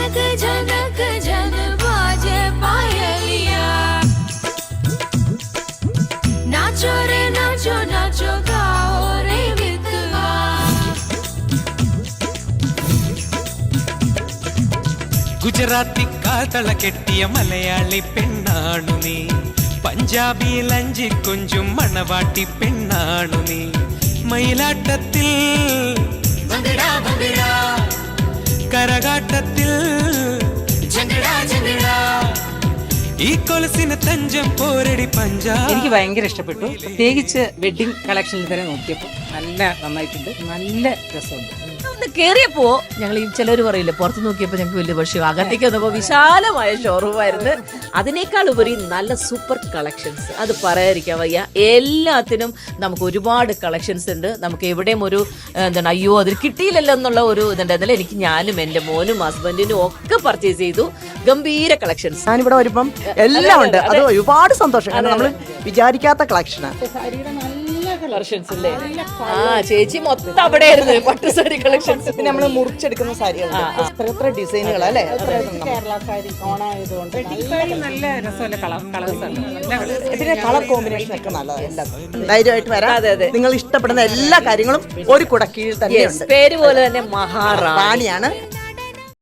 झनक झनक झन बाजे पायलिया नाचो रे नाचो नाचो गाओ रे विधवा ഗുജറാത്തി കാതള കെട്ടിയ മലയാളി പെണ്ണാണു നീ പഞ്ചാബിയിൽ അഞ്ചി കൊഞ്ചും മണവാട്ടി പെണ്ണാണു നീ മയിലാട്ടത്തിൽ കരകാട്ടത്തിൽ ഈ കൊലസിന് തഞ്ചം പോരടി പഞ്ചാബ്. എനിക്ക് ഭയങ്കര ഇഷ്ടപ്പെട്ടു. പ്രത്യേകിച്ച് വെഡിങ് കളക്ഷനിൽ തന്നെ നോക്കിയപ്പോൾ നല്ല നന്നായിട്ടുണ്ട്, നല്ല രസമുണ്ട്. ഒന്ന് കേറിയപ്പോ ഞങ്ങൾ ഈ ചിലർ പറയില്ലേ പുറത്ത് നോക്കിയപ്പോൾ ഞങ്ങൾക്ക് വലിയ പക്ഷേ അകത്തേക്ക് വന്നപ്പോൾ വിശാലമായ ഷോറൂമായിരുന്നു. അതിനേക്കാൾ ഉപരി നല്ല സൂപ്പർ കളക്ഷൻസ്, അത് പറയാതിരിക്കാൻ വയ്യ. എല്ലാത്തിനും നമുക്ക് ഒരുപാട് കളക്ഷൻസ് ഉണ്ട്. നമുക്ക് എവിടെയും ഒരു എന്താണ് അയ്യോ അതിൽ കിട്ടിയില്ലല്ലോ എന്നുള്ള ഒരു ഇതുണ്ടായിരുന്നില്ല. എനിക്ക് ഞാനും എൻ്റെ മോനും ഹസ്ബൻഡിനും ഒക്കെ പർച്ചേസ് ചെയ്തു. ഗംഭീര കളക്ഷൻസ്. ഞാനിവിടെ വരുമ്പം എല്ലാം ഉണ്ട്. അത് ഒരുപാട് സന്തോഷം. കാരണം നമ്മൾ വിചാരിക്കാത്ത കളക്ഷനാണ്. കളക്ഷൻസ് അല്ലേ? ആ ചേച്ചി മൊത്തം അവിടെ ആയിരുന്നു പട്ടു സാരി കളക്ഷൻസ്. പിന്നെ നമ്മൾ മുറിച്ചെടുക്കുന്ന സാരികളുണ്ട്, എത്ര ഡിസൈനുകൾ അല്ലേ? നല്ല രസമല്ല കളേഴ്സ് പിന്നെ കളർ കോമ്പിനേഷൻ ഒക്കെ നല്ലതാണ്. ധൈര്യമായിട്ട് വരാം. നിങ്ങൾ ഇഷ്ടപ്പെടുന്ന എല്ലാ കാര്യങ്ങളും ഒരു കുടക്കീഴിൽ തന്നെയുണ്ട്. പേര് പോലെ തന്നെ മഹാറാണിയാണ്.